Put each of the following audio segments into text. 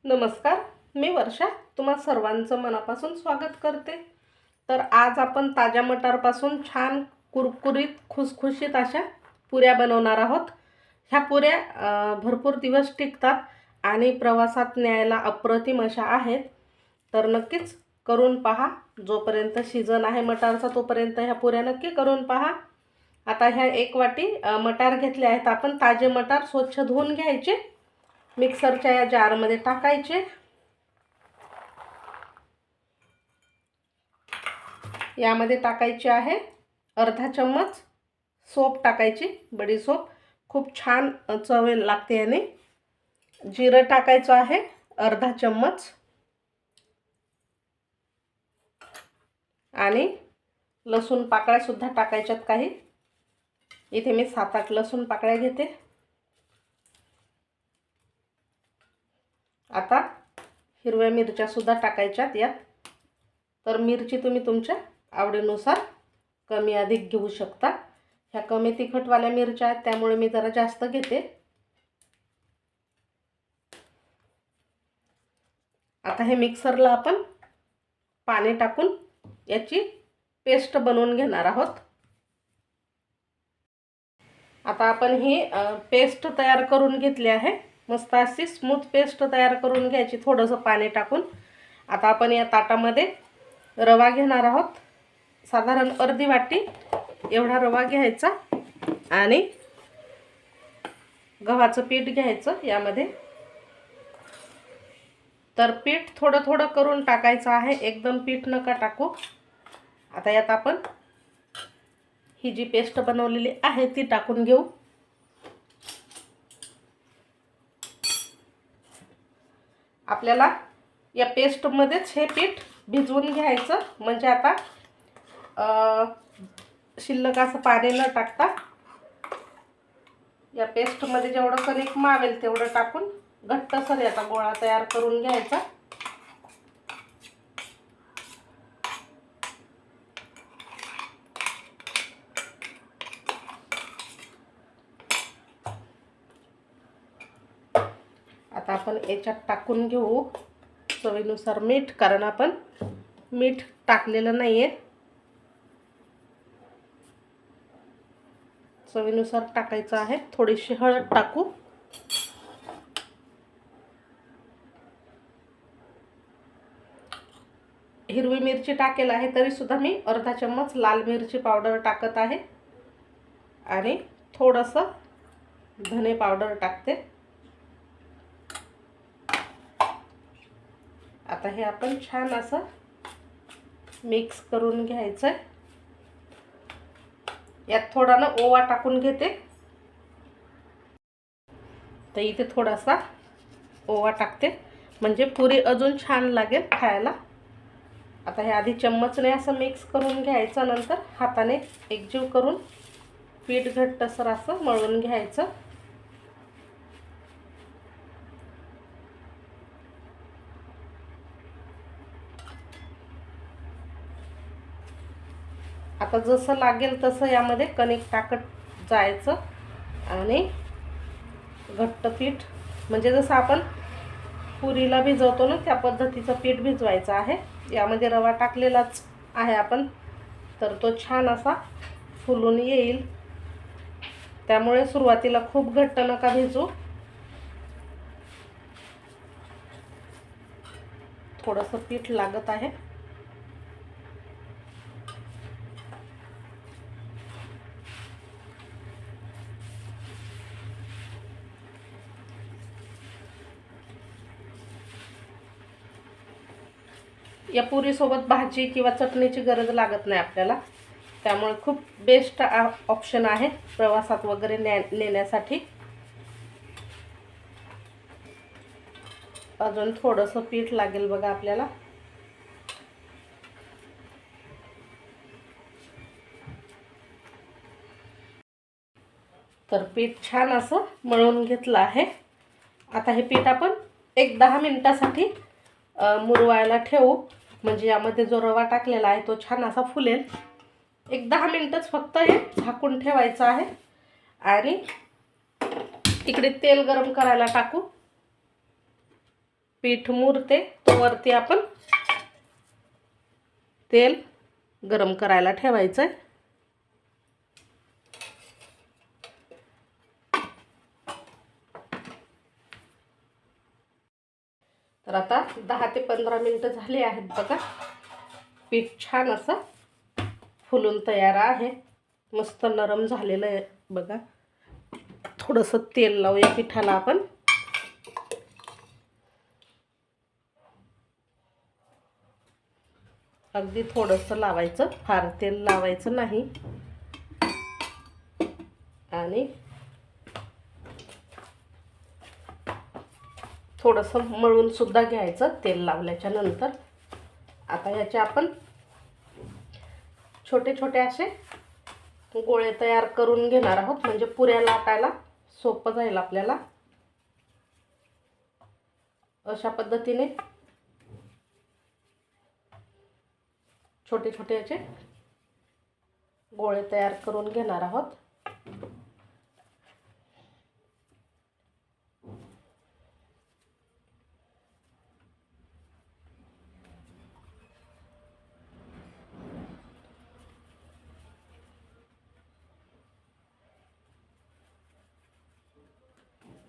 नमस्कार, मी वर्षा तुम्हा सर्वांचं मनापासून स्वागत करते। तर आज आपण ताज्या मटारपासून छान कुरकुरीत खुसखुशीत अशा पुऱ्या बनवणार आहोत। ह्या पुऱ्या भरपूर दिवस टिकतात आणि प्रवासात न्यायला अप्रतिम अशा आहेत। तर नक्कीच करून पहा। जोपर्यंत सीजन आहे मटारचा तोपर्यंत ह्या पुऱ्या नक्की करून पहा। आता ह्या एक वाटी मटार घेतले आहेत आपण। ताजे मटार स्वच्छ धुवून घ्यायचे, मिक्सरच्या या जारमध्ये टाकायचे। यामध्ये टाकायचे आहे अर्धा चम्मच सोप टाकायची, बडी सोप, खूप छान चव लागते याने। जिरं टाकायचं आहे अर्धा चम्मच आणि लसूण पाकळ्या सुद्धा टाकायच्यात काही। इथे मी 7-8 लसूण पाकळ्या घेते। आता हिरव्या मिरच्या सुद्धा टाकायच्यात यात। तर मिरची तुम्ही तुमच्या आवडीनुसार कमी अधिक घेऊ शकता। ह्या कमी तिखटवाल्या मिरच्या आहेत त्यामुळे मी जरा जास्त घेते। आता हे मिक्सरला आपण पाणी टाकून याची पेस्ट बनवून घेणार आहोत। आता आपण ही पेस्ट तयार करून घेतली आहे। मस्त अशी स्मूथ पेस्ट तयार करून घ्यायची थोडंसं पाणी टाकून। आता आपण या ताटामध्ये रवा घेणार आहोत। साधारण अर्धी वाटी एवढा रवा घ्यायचा आणि गव्हाचं पीठ घ्यायचं यामध्ये। तर पीठ थोडं थोडं करून टाकायचं आहे, एकदम पीठ नका टाकू। आता यात आपण ही जी पेस्ट बनवलेली आहे ती टाकून घेऊ। आपल्याला या पेस्टमध्येच हे पीठ भिजवून घ्यायचं, म्हणजे आता शिल्लक असं पाणी न टाकता या पेस्टमध्ये जेवढं कणिक मावेल तेवढं टाकून घट्टसर याचा गोळा तयार करून घ्यायचा। आता आपण याच्यात टाकून घेऊ चवीनुसार मीठ, कारण आपण मीठ टाकलेलं नाहीये। चवीनुसार टाकायचं आहे। थोडीशी हळद टाकू। हिरवी मिरची टाकेल आहे तरी सुद्धा मी अर्धा चम्मच लाल मिरची पावडर टाकत आहे आणि थोडंसं धने पावडर टाकते। आता हे आपण छान असं मिक्स करून घ्यायचं। यात थोडा ना ओवा टाकून घेते। तर इथे थोडासा ओवा टाकते म्हणजे पुरी अजून छान लागेल खायला। आता हे आधी चम्मचने असं मिक्स करून घ्यायचं, नंतर हाताने एकजीव करून पीठ घट्टसर असं मळून घ्यायचं। आता जसं लागेल तसं यामध्ये कणिक टाकत जायचं आणि घट्ट पीठ, म्हणजे जसं आपण पुरीला भिजवतो ना त्या पद्धतीचं पीठ भिजवायचं आहे। यामध्ये रवा टाकलेलाच आहे आपण, तर तो छान असा फुलून येईल। त्यामुळे सुरुवातीला खूप घट्ट नका भिजू, थोडंसं पीठ लागत आहे। या पुरीसोबत भाजी किंवा चटणीची गरज लागत नाही आपल्याला, त्यामुळे खूप बेस्ट ऑप्शन आहे प्रवासात वगैरे नेण्यासाठी। अजून थोडंसं पीठ लागेल बघा आपल्याला। तर पीठ छान असं मळून घेतलं आहे। आता हे पीठ आपण एक 10 मिनिटासाठी मुरवायला ठेवू, म्हणजे यामध्ये जो रवा टाकलेला आहे तो छान असा फुलेल। एक 10 मिनिटच फक्त हे झाकून ठेवायचं आहे आणि इकडे तेल गरम करायला टाकू। पीठ मुरते तोवरती आपण तेल गरम करायला ठेवायचं आहे. तर आता 10 ते 15 मिनिटं झाली आहेत बघा. पीठ छान असं फुलून तयार आहे. मस्त नरम झालेलं आहे बघा. थोडंसं तेल लावूया पिठाला आपण. अगदी थोडंसं लावायचं, फार तेल लावायचं नाही. आणि थोडंसं मळून सुद्धा घ्यायचं तेल लावल्याच्या नंतर. आता याचे आपण छोटे छोटे असे गोळे तयार करून घेणार आहोत, म्हणजे पुऱ्या लाटायला सोपं जाईल आपल्याला. अशा पद्धतीने छोटे छोटे असे गोळे तयार करून घेणार आहोत.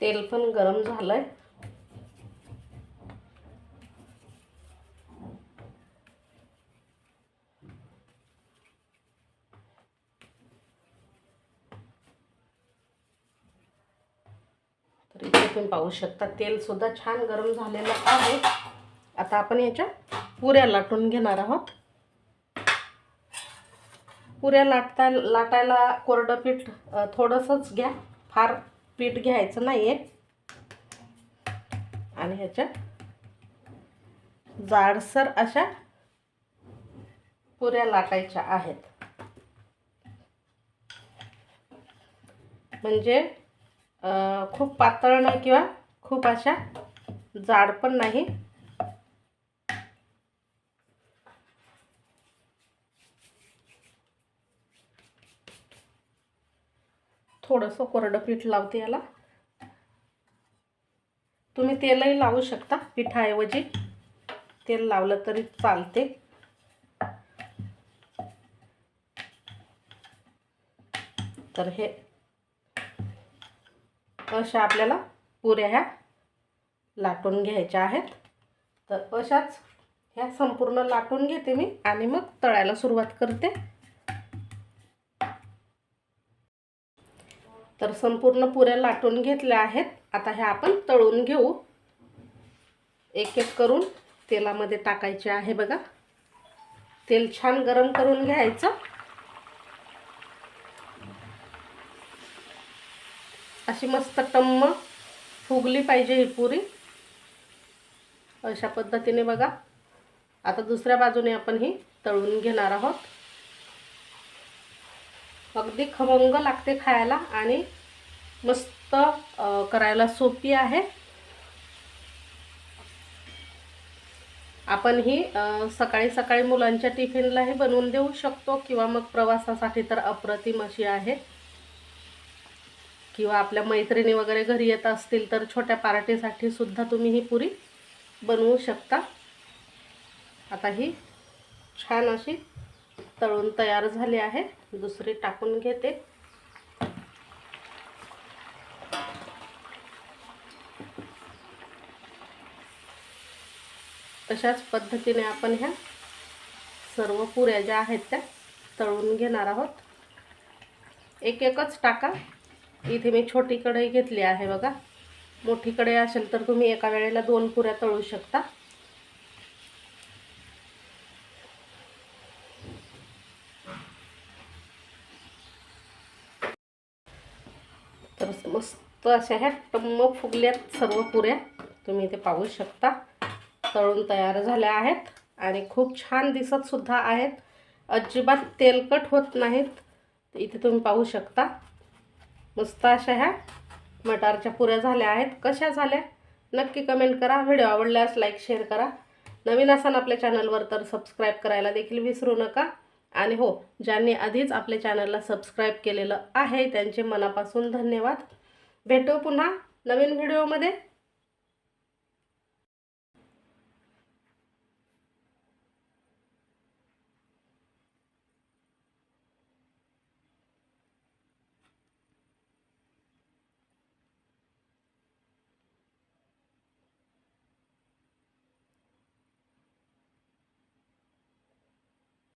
तेल पण गरम झालंय. तर इथे तुम्ही पाहू शकता तेल सुद्धा छान गरम झालेलं आहे. आता आपण याच्या पुऱ्या लाटून घेणार आहोत. पुऱ्या लाटायला कोरडं पीठ थोडंसंच घ्या, फार पीठ घ्यायचं नाही आहे. आणि ह्याच्या जाडसर अशा पुऱ्या लाटायच्या आहेत. म्हणजे खूप पातळ नाही किंवा खूप अशा जाड पण नाही. थोडंसं कोरडं पीठ लावते याला. तुम्ही तेलही लावू शकता, पिठाऐवजी तेल लावलं तरी चालते. तर हे अशा आपल्याला पुऱ्या ह्या लाटून घ्यायच्या आहेत. तर अशाच ह्या संपूर्ण लाटून घेते मी आणि मग तळायला सुरुवात करते. तर संपूर्ण पुऱ्या लाटून घेतल्या आहेत. आता ह्या आपण तळून घेऊ. एक एक करून तेलामध्ये टाकायचे आहे बघा. तेल छान गरम करून घ्यायचं. अशी मस्त टम्म फुगली पाहिजे ही पुरी. अशा पद्धतीने बघा. आता दुसऱ्या बाजूने आपण ही तळून घेणार आहोत. अगदी खमंग लागते खायला आणि मस्त करायला सोपी आहे. आपण ही सकाळी सकाळी मुलांच्या टिफिनलाही बनवून देऊ शकतो किंवा मग प्रवासासाठी तर अप्रतिम अशी आहे. किंवा आपल्या मैत्रिणी वगैरे घरी येत असतील तर छोट्या पार्टीसाठी सुद्धा तुम्ही ही पुरी बनवू शकता. आता ही छान अशी तळून तयार झाली आहे. दुसरी टाकून घेते. तशाच पद्धतीने आपण ह्या सर्व पुऱ्या ज्या आहेत त्या तळून घेणार आहोत. एक एकच टाका. इथे मी छोटी कढई घेतली आहे बघा. मोठी कढई असेल तर तुम्ही एका वेळेला 2 पुऱ्या तळू शकता. तर मस्त अशा ह्या टम्म फुगल्यात सर्व पुऱ्या. तुम्ही इथे पाहू शकता तळून तयार झाल्या आहेत आणि खूप छान दिसत सुद्धा आहेत. अजिबात तेलकट होत नाहीत. इथे तुम्ही पाहू शकता मस्त अशा ह्या मटारच्या पुऱ्या झाल्या आहेत. कशा झाल्या नक्की कमेंट करा. व्हिडिओ आवडल्यास लाईक शेअर करा. नवीन असाल आपल्या चॅनलवर तर सबस्क्राईब करायला देखील विसरू नका. आणि हो, ज्यांनी आधीच आपल्या चॅनलला सबस्क्राईब केलेलं आहे त्यांचे मनापासून धन्यवाद. भेटू पुन्हा नवीन व्हिडिओमध्ये.